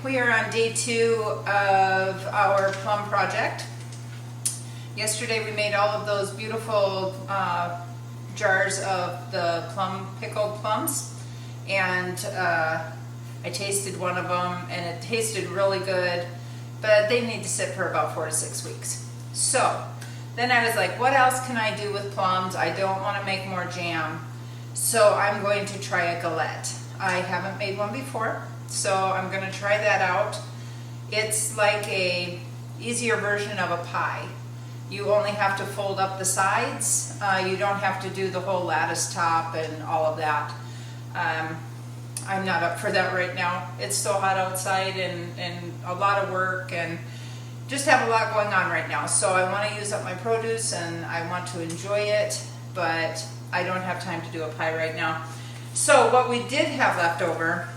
We are on day 2 of our plum project. Yesterday we made all of those beautiful jars of the pickled plums, and I tasted one of them and it tasted really good, but they need to sit for about 4 to 6 weeks. So then I was like, what else can I do with plums? I don't want to make more jam, so I'm going to try a galette. I haven't made one before, so I'm going to try that out. It's like a easier version of a pie. You only have to fold up the sides. You don't have to do the whole lattice top and all of that. I'm not up for that right now. It's so hot outside and a lot of work and just have a lot going on right now. So I want to use up my produce and I want to enjoy it, but I don't have time to do a pie right now. So what we did have left over,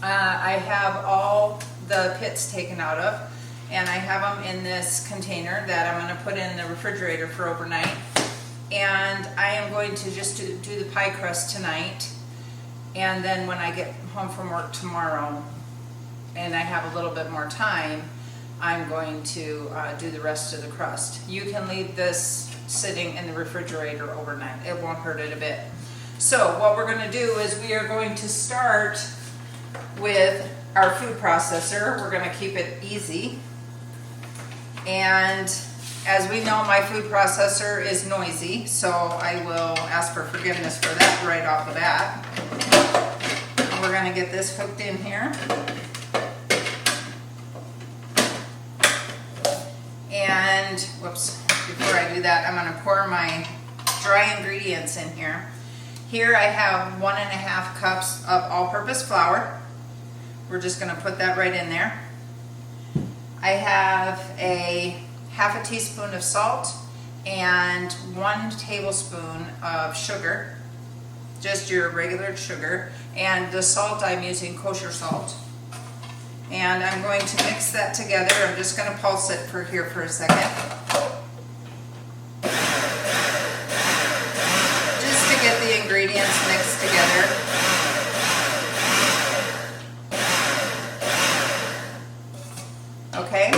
I have all the pits taken out of, and I have them in this container that I'm going to put in the refrigerator for overnight. And I am going to just do the pie crust tonight, and then when I get home from work tomorrow and I have a little bit more time, I'm going to do the rest of the crust. You can leave this sitting in the refrigerator overnight. It won't hurt it a bit. So what we're going to do is we are going to start with our food processor. We're going to keep it easy. And as we know, my food processor is noisy, so I will ask for forgiveness for that right off the bat. And we're going to get this hooked in here. And, whoops, before I do that, I'm going to pour my dry ingredients in here. Here I have 1.5 cups of all-purpose flour. We're just going to put that right in there. I have a half a teaspoon of salt and 1 tablespoon of sugar, just your regular sugar, and the salt I'm using kosher salt. And I'm going to mix that together. I'm just going to pulse it for a second. Just to get the ingredients mixed together. Okay,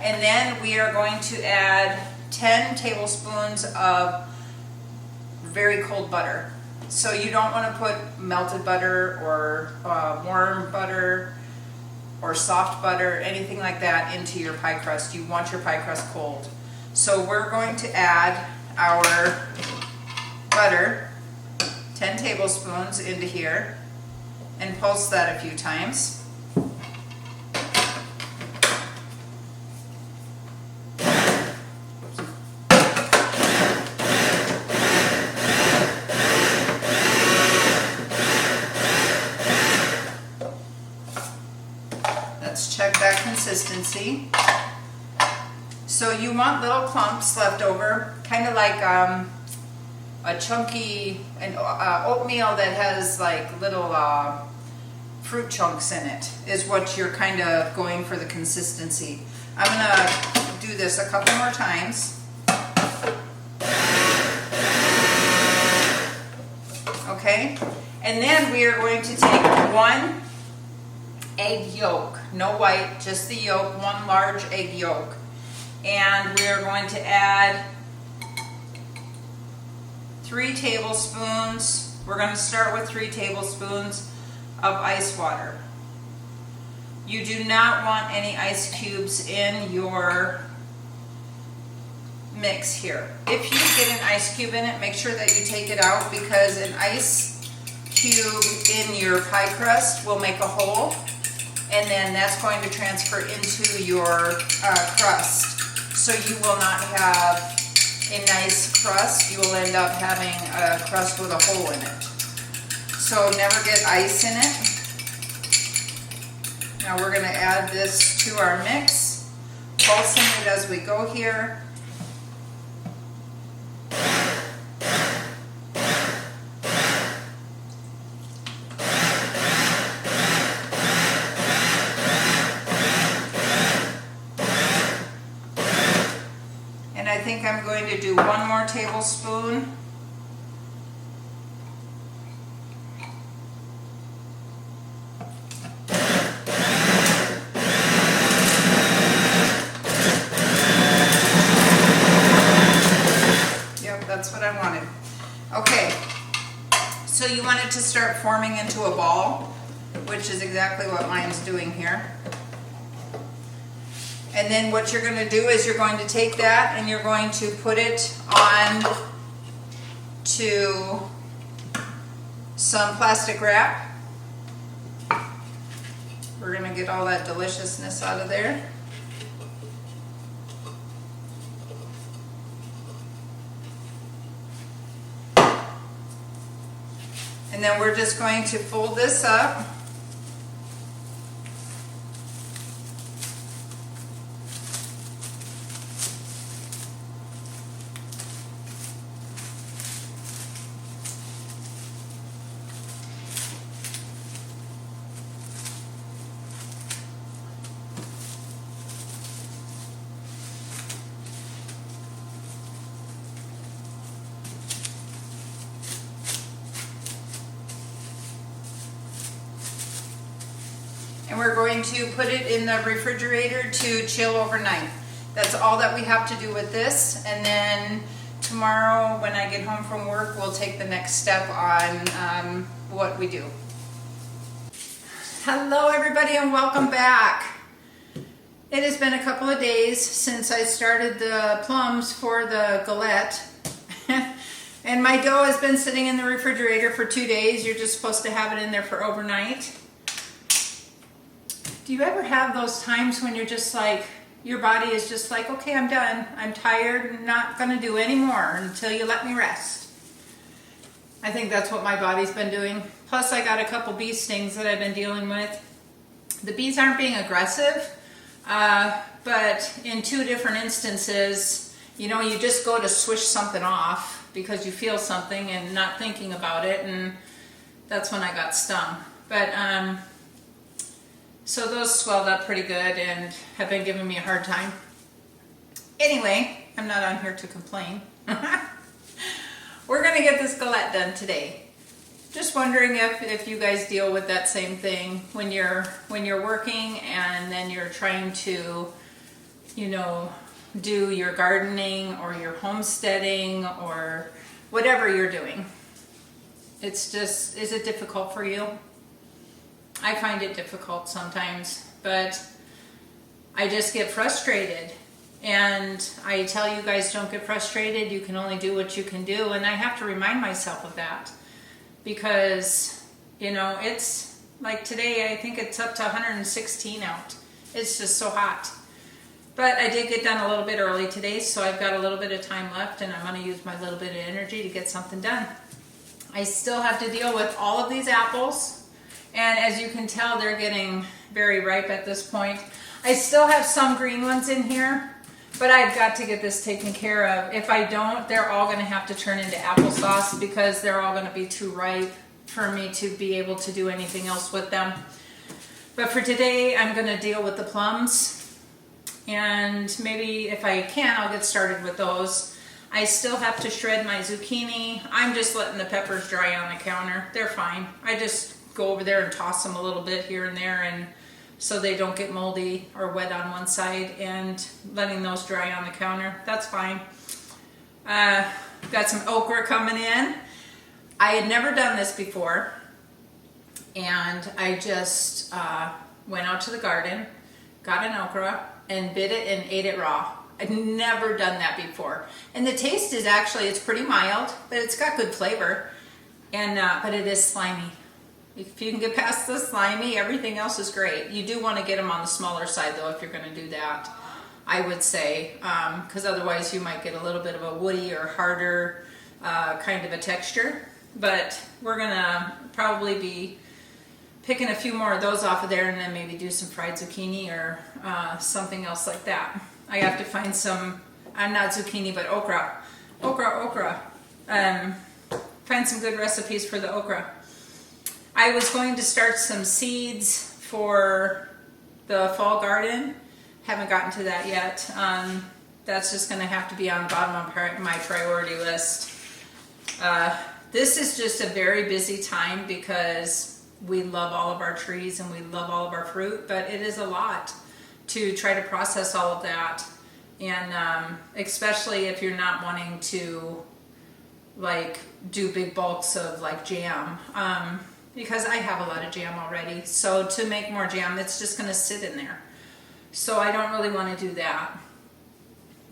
and then we are going to add 10 tablespoons of very cold butter. So you don't want to put melted butter or warm butter or soft butter, anything like that into your pie crust. You want your pie crust cold. So we're going to add our butter, 10 tablespoons into here, and pulse that a few times. Check that consistency. So you want little clumps left over, kind of like a chunky oatmeal that has like little fruit chunks in it is what you're kind of going for the consistency. I'm going to do this a couple more times. Okay, and then we are going to take 1 egg yolk, no white, just the yolk, 1 large egg yolk. And we are going to add 3 tablespoons, we're going to start with 3 tablespoons of ice water. You do not want any ice cubes in your mix here. If you get an ice cube in it, make sure that you take it out, because an ice cube in your pie crust will make a hole, and then that's going to transfer into your crust. So you will not have a nice crust. You will end up having a crust with a hole in it. So never get ice in it. Now we're going to add this to our mix, pulsing it as we go here. I think I'm going to do 1 more tablespoon. want it to start forming into a ball, which is exactly what mine's doing here. And then what you're going to do is you're going to take that and you're going to put it on to some plastic wrap. We're going to get all that deliciousness out of there. And then we're just going to fold this up. And we're going to put it in the refrigerator to chill overnight. That's all that we have to do with this. And then tomorrow when I get home from work, we'll take the next step on what we do. Hello everybody and welcome back. It has been a couple of days since I started the plums for the galette. And my dough has been sitting in the refrigerator for 2 days. You're just supposed to have it in there for overnight. Do you ever have those times when you're just like, your body is just like, okay, I'm done. I'm tired. I'm not going to do any more until you let me rest. I think that's what my body's been doing. Plus, I got a couple bee stings that I've been dealing with. The bees aren't being aggressive, but in 2 different instances, you know, you just go to swish something off because you feel something and not thinking about it, and that's when I got stung. But, so those swelled up pretty good and have been giving me a hard time. Anyway, I'm not on here to complain. We're going to get this galette done today. Just wondering if you guys deal with that same thing when you're working and then you're trying to, you know, do your gardening or your homesteading or whatever you're doing. It's just, is it difficult for you? I find it difficult sometimes, but I just get frustrated. And I tell you guys, don't get frustrated. You can only do what you can do. And I have to remind myself of that because, you know, it's like today, I think it's up to 116 out. It's just so hot. But I did get done a little bit early today, so I've got a little bit of time left and I'm going to use my little bit of energy to get something done. I still have to deal with all of these apples. And as you can tell, they're getting very ripe at this point. I still have some green ones in here, but I've got to get this taken care of. If I don't, they're all going to have to turn into applesauce because they're all going to be too ripe for me to be able to do anything else with them. But for today, I'm going to deal with the plums. And maybe if I can, I'll get started with those. I still have to shred my zucchini. I'm just letting the peppers dry on the counter. They're fine. I just go over there and toss them a little bit here and there, and so they don't get moldy or wet on one side, and letting those dry on the counter. That's fine. Got some okra coming in. I had never done this before, and I just went out to the garden, got an okra, and bit it and ate it raw. I've never done that before. And the taste is actually, it's pretty mild, but it's got good flavor, and but it is slimy. If you can get past the slimy, everything else is great. You do want to get them on the smaller side though if you're going to do that, I would say, because otherwise you might get a little bit of a woody or harder kind of a texture. But we're going to probably be picking a few more of those off of there and then maybe do some fried zucchini or something else like that. I have to find some, not zucchini, but okra. Okra. Find some good recipes for the okra. I was going to start some seeds for the fall garden. Haven't gotten to that yet. That's just going to have to be on the bottom of my priority list. This is just a very busy time because we love all of our trees and we love all of our fruit, but it is a lot to try to process all of that. And especially if you're not wanting to like do big bulks of like jam, because I have a lot of jam already. So to make more jam, it's just going to sit in there. So I don't really want to do that.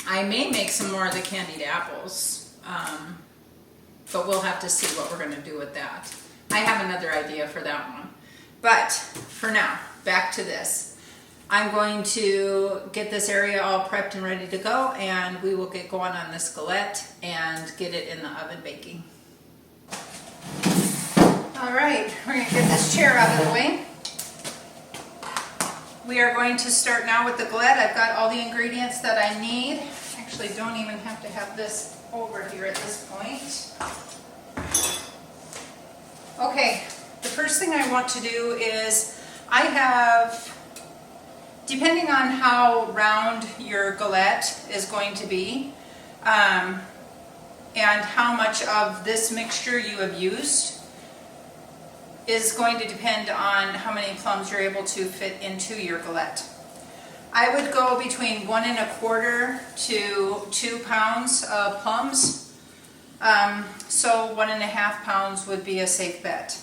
I may make some more of the candied apples, but we'll have to see what we're going to do with that. I have another idea for that one. But for now, back to this. I'm going to get this area all prepped and ready to go, and we will get going on this galette and get it in the oven baking. All right, we're going to get this chair out of the way. We are going to start now with the galette. I've got all the ingredients that I need. Actually, don't even have to have this over here at this point. Okay, the first thing I want to do is I have, depending on how round your galette is going to be, and how much of this mixture you have used, is going to depend on how many plums you're able to fit into your galette. I would go between 1 1/4 to 2 pounds of plums. So 1 1/2 pounds would be a safe bet.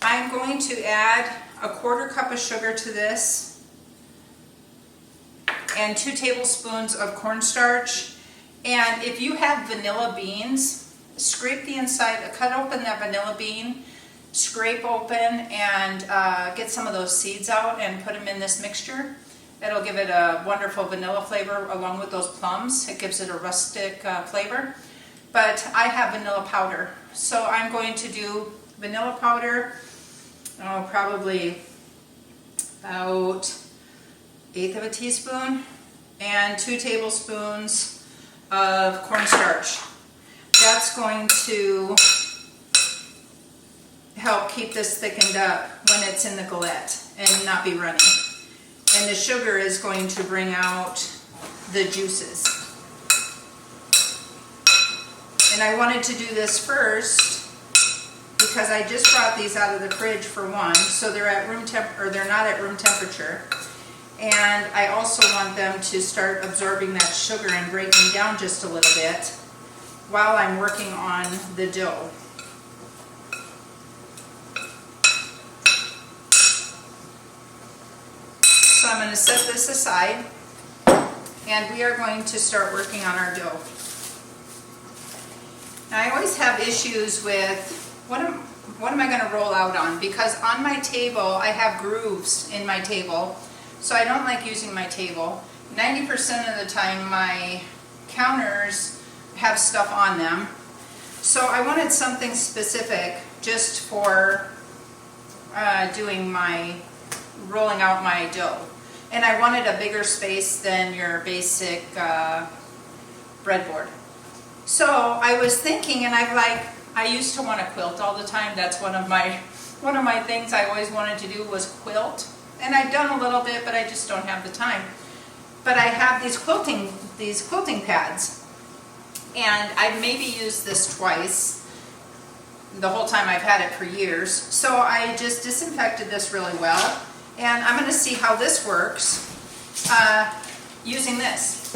I'm going to add a 1/4 cup of sugar to this and 2 tablespoons of cornstarch. And if you have vanilla beans, scrape the inside, cut open that vanilla bean, scrape open and get some of those seeds out and put them in this mixture. It'll give it a wonderful vanilla flavor along with those plums. It gives it a rustic flavor. But I have vanilla powder, so I'm going to do vanilla powder, probably about 1/8 of a teaspoon, and 2 tablespoons of cornstarch. That's going to help keep this thickened up when it's in the galette and not be runny. And the sugar is going to bring out the juices. And I wanted to do this first because I just brought these out of the fridge for one, so they're at room temp, or they're not at room temperature. And I also want them to start absorbing that sugar and breaking down just a little bit while I'm working on the dough. So I'm going to set this aside, and we are going to start working on our dough. Now, I always have issues with what am I going to roll out on, because on my table I have grooves in my table, so I don't like using my table. 90% of the time my counters have stuff on them, so I wanted something specific just for rolling out my dough. And I wanted a bigger space than your basic breadboard. So I was thinking, and I used to want to quilt all the time. That's one of my things I always wanted to do was quilt. And I've done a little bit, but I just don't have the time. But I have these quilting pads, and I've maybe used this twice the whole time I've had it for years. So I just disinfected this really well. And I'm going to see how this works using this.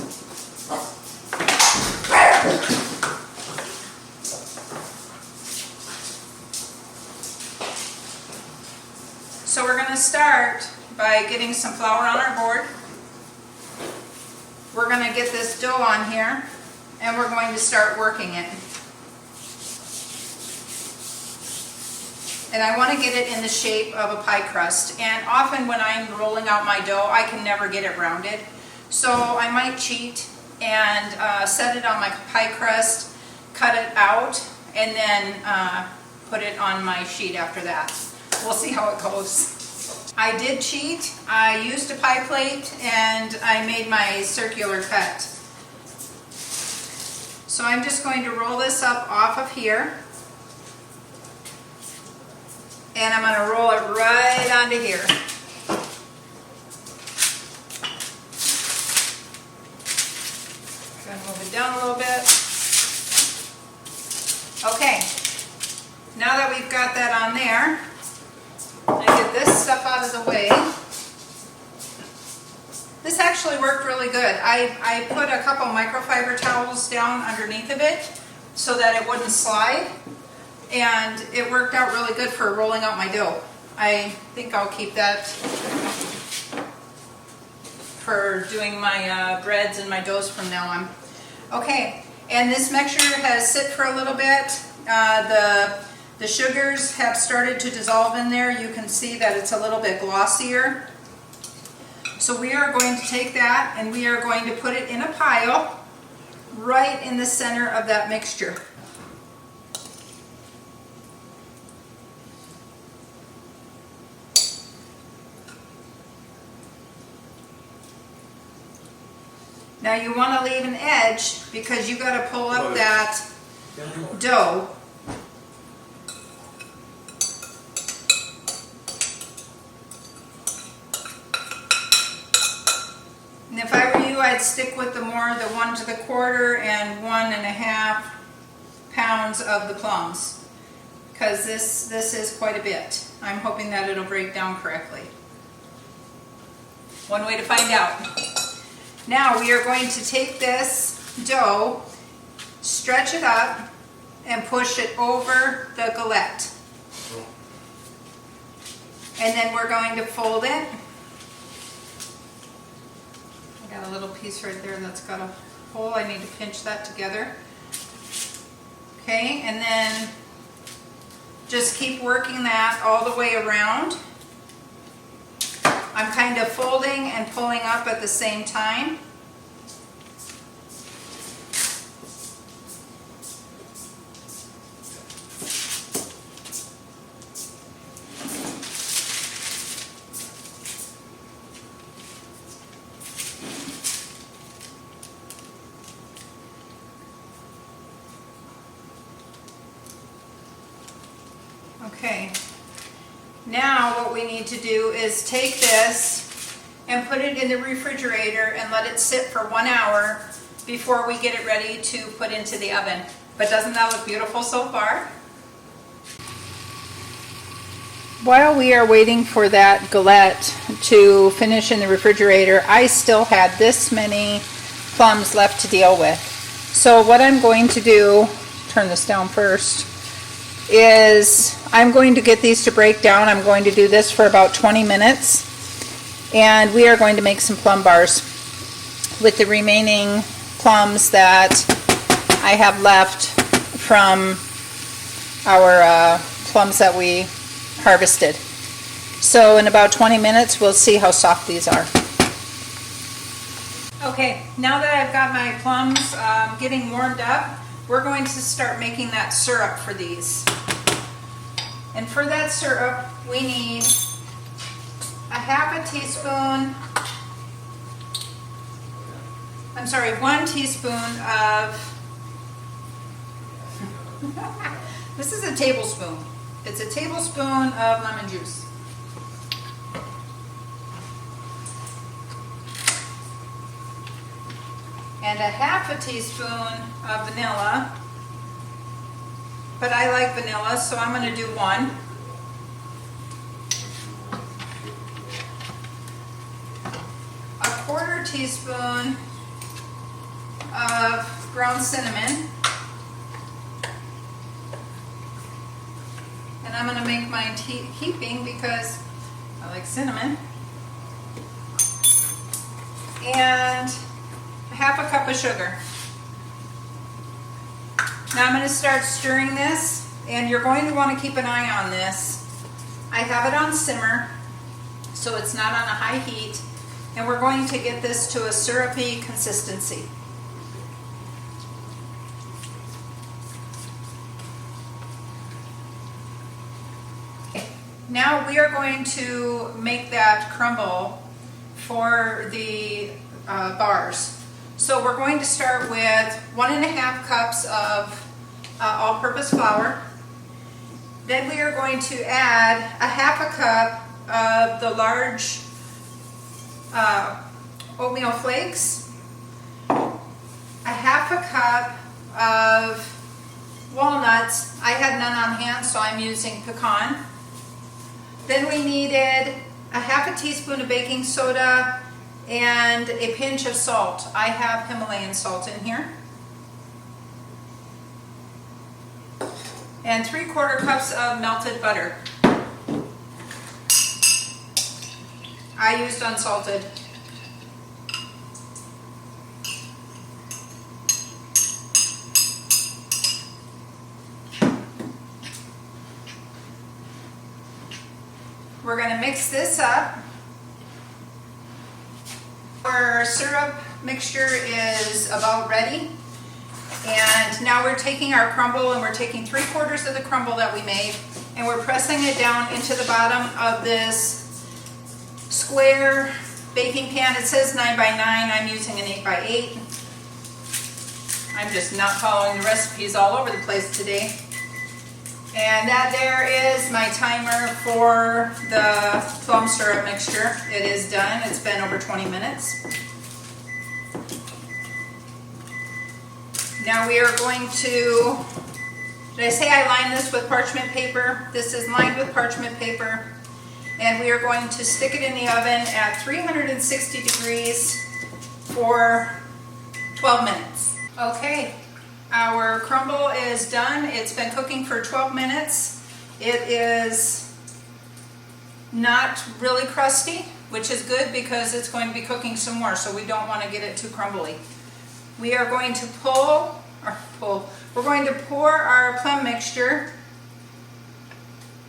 So we're going to start by getting some flour on our board. We're going to get this dough on here, and we're going to start working it. And I want to get it in the shape of a pie crust. And often when I'm rolling out my dough, I can never get it rounded. So I might cheat and set it on my pie crust, cut it out, and then put it on my sheet after that. We'll see how it goes. I did cheat. I used a pie plate and I made my circular cut. So I'm just going to roll this up off of here. And I'm going to roll it right onto here. Going to move it down a little bit. Okay, now that we've got that on there, I get this stuff out of the way. This actually worked really good. I put a couple microfiber towels down underneath of it so that it wouldn't slide, and it worked out really good for rolling out my dough. I think I'll keep that for doing my breads and my doughs from now on. Okay, and this mixture has sit for a little bit. The sugars have started to dissolve in there. You can see that it's a little bit glossier. So we are going to take that and we are going to put it in a pile right in the center of that mixture. Now you want to leave an edge because you got to pull up that dough. And if I were you, I'd stick with the 1 1/4 and 1.5 pounds of the plums, because this is quite a bit. I'm hoping that it'll break down correctly. One way to find out. Now we are going to take this dough, stretch it up, and push it over the galette. And then we're going to fold it. I got a little piece right there that's got a hole. I need to pinch that together. Okay, and then just keep working that all the way around. I'm kind of folding and pulling up at the same time. Okay, now what we need to do is take this and put it in the refrigerator and let it sit for 1 hour before we get it ready to put into the oven. But doesn't that look beautiful so far? While we are waiting for that galette to finish in the refrigerator, I still had this many plums left to deal with. So what I'm going to do, turn this down first, is I'm going to get these to break down. I'm going to do this for about 20 minutes, and we are going to make some plum bars with the remaining plums that I have left from our plums that we harvested. So in about 20 minutes we'll see how soft these are. Okay, now that I've got my plums getting warmed up, we're going to start making that syrup for these. And for that syrup, we need a 1/2 teaspoon, 1 teaspoon of, this is a tablespoon. It's a tablespoon of lemon juice. And a 1/2 teaspoon of vanilla. But I like vanilla, so I'm going to do 1. A 1/4 teaspoon of ground cinnamon. And I'm going to make mine heaping because I like cinnamon. And 1/2 cup of sugar. Now I'm going to start stirring this, and you're going to want to keep an eye on this. I have it on simmer, so it's not on a high heat, and we're going to get this to a syrupy consistency. Okay. Now we are going to make that crumble for the bars. So we're going to start with 1.5 cups of all-purpose flour. Then we are going to add a 1/2 cup of the large oatmeal flakes, a 1/2 cup of walnuts. I had none on hand, so I'm using pecan. Then we needed a 1/2 teaspoon of baking soda and a pinch of salt. I have Himalayan salt in here. and 3/4 cups of melted butter. I used unsalted. We're going to mix this up. Our syrup mixture is about ready. And now we're taking our crumble and we're taking 3/4 of the crumble that we made and we're pressing it down into the bottom of this square baking pan. It says 9 by 9. I'm using an 8 by 8. I'm just not following the recipes all over the place today. And that there is my timer for the plum syrup mixture. It is done. It's been over 20 minutes. Now we are going to, did I say I lined this with parchment paper? This is lined with parchment paper. And we are going to stick it in the oven at 360 degrees for 12 minutes. Okay. Our crumble is done. It's been cooking for 12 minutes. It is not really crusty, which is good because it's going to be cooking some more, so we don't want to get it too crumbly. We are going to we're going to pour our plum mixture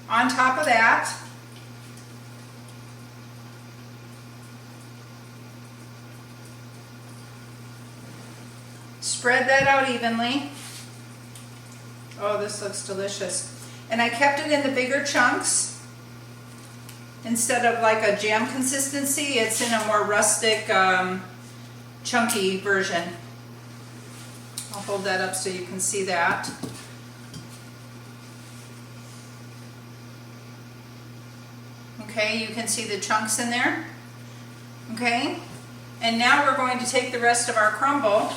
on top of that. Spread that out evenly. Oh, this looks delicious. And I kept it in the bigger chunks. Instead of like a jam consistency, it's in a more rustic, chunky version. I'll hold that up so you can see that. Okay, you can see the chunks in there. Okay, and now we're going to take the rest of our crumble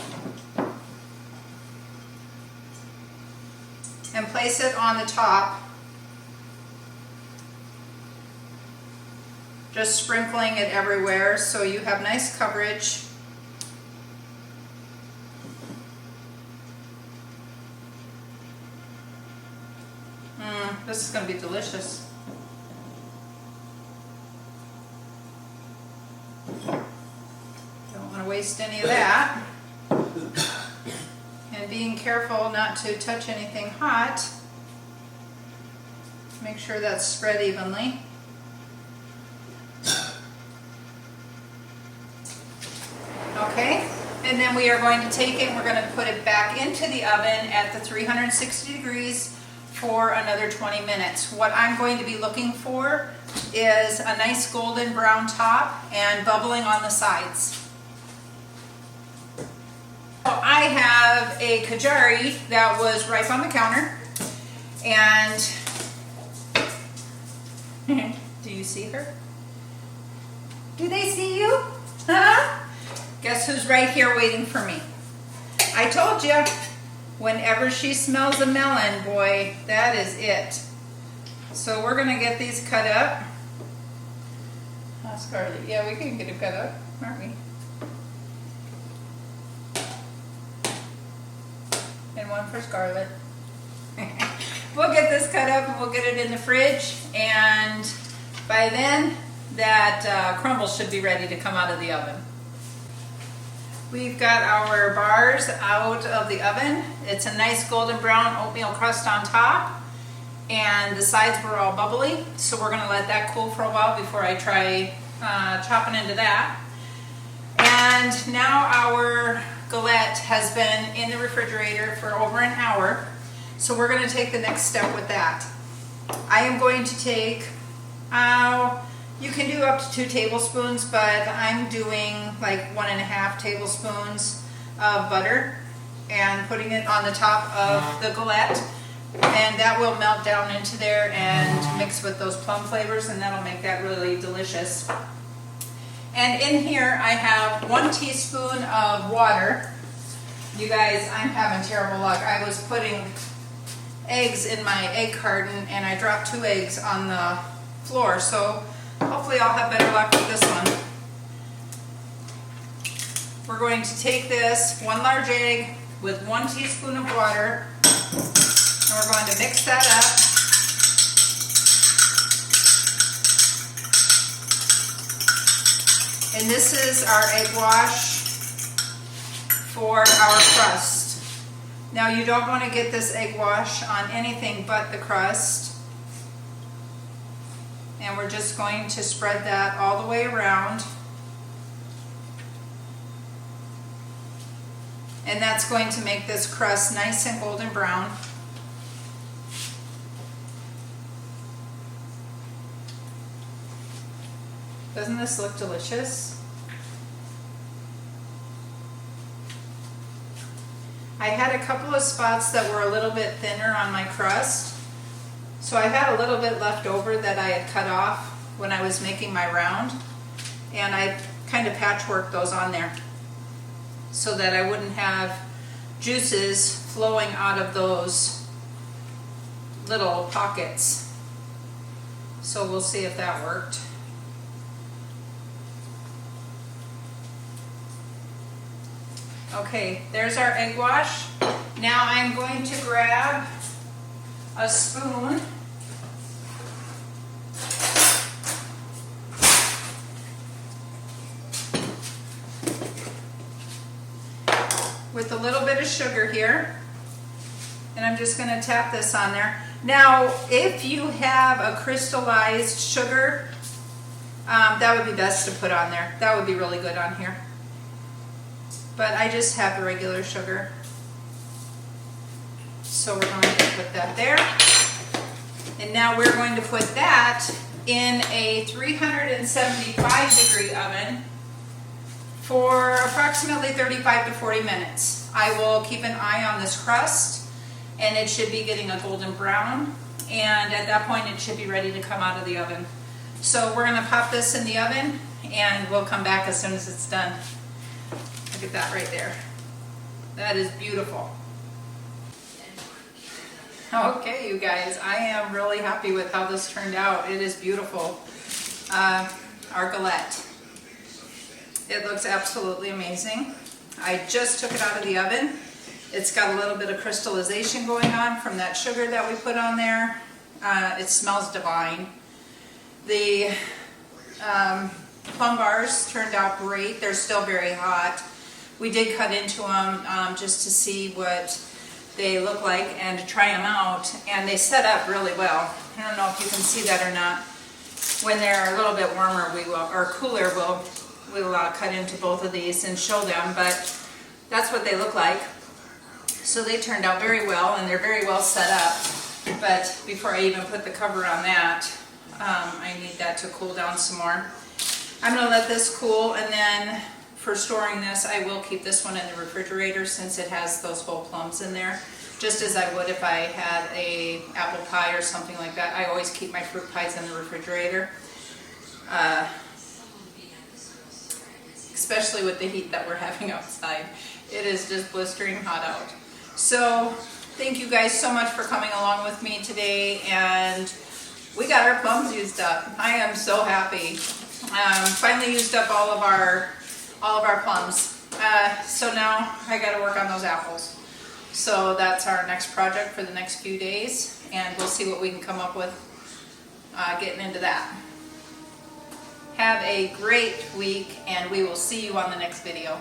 and place it on the top, just sprinkling it everywhere so you have nice coverage. This is going to be delicious. Don't want to waste any of that. And being careful not to touch anything hot. Make sure that's spread evenly. Okay, and then we are going to take it and we're going to put it back into the oven at the 360 degrees for another 20 minutes. What I'm going to be looking for is a nice golden brown top and bubbling on the sides. I have a kajari that was right on the counter, and do you see her? Do they see you? Huh? Guess who's right here waiting for me? I told you, whenever she smells a melon, boy, that is it. So we're gonna get these cut up. Scarlet, yeah, we can get it cut up, aren't we? And one for Scarlet. We'll get this cut up and we'll get it in the fridge, and by then that crumble should be ready to come out of the oven. We've got our bars out of the oven. It's a nice golden brown oatmeal crust on top, and the sides were all bubbly, so we're going to let that cool for a while before I try chopping into that. And now our galette has been in the refrigerator for over an hour, so we're going to take the next step with that. I am going to take, you can do up to 2 tablespoons, but I'm doing like 1.5 tablespoons of butter and putting it on the top of the galette, and that will melt down into there and mix with those plum flavors, and that'll make that really delicious. And in here I have 1 teaspoon of water. You guys, I'm having terrible luck. I was putting eggs in my egg carton and I dropped 2 eggs on the floor, so hopefully I'll have better luck with this one. We're going to take this 1 large egg with 1 teaspoon of water. And we're going to mix that up. And this is our egg wash for our crust. Now you don't want to get this egg wash on anything but the crust. And we're just going to spread that all the way around. And that's going to make this crust nice and golden brown. Doesn't this look delicious? I had a couple of spots that were a little bit thinner on my crust. So I had a little bit left over that I had cut off when I was making my round. And I kind of patchworked those on there so that I wouldn't have juices flowing out of those little pockets. So we'll see if that worked. Okay, there's our egg wash. Now I'm going to grab a spoon with a little bit of sugar here, and I'm just going to tap this on there. Now, if you have a crystallized sugar, that would be best to put on there. That would be really good on here. But I just have the regular sugar. So we're going to put that there. And now we're going to put that in a 375 degree oven for approximately 35 to 40 minutes. I will keep an eye on this crust, and it should be getting a golden brown. And at that point it should be ready to come out of the oven. So we're going to pop this in the oven, and we'll come back as soon as it's done. Look at that right there. That is beautiful. Okay, you guys, I am really happy with how this turned out. It is beautiful. Our galette. It looks absolutely amazing. I just took it out of the oven. It's got a little bit of crystallization going on from that sugar that we put on there. It smells divine. The plum bars turned out great. They're still very hot. We did cut into them just to see what they look like and to try them out, and they set up really well. I don't know if you can see that or not. When they're a little bit warmer, we will, or cooler, we'll cut into both of these and show them, but that's what they look like. So they turned out very well, and they're very well set up. But before I even put the cover on that, I need that to cool down some more. I'm going to let this cool, and then for storing this, I will keep this one in the refrigerator since it has those whole plums in there, just as I would if I had a apple pie or something like that. I always keep my fruit pies in the refrigerator, especially with the heat that we're having outside. It is just blistering hot out. So thank you guys so much for coming along with me today, and we got our plums used up. I am so happy. Finally used up all of our plums. So now I got to work on those apples. So that's our next project for the next few days, and we'll see what we can come up with getting into that. Have a great week, and we will see you on the next video.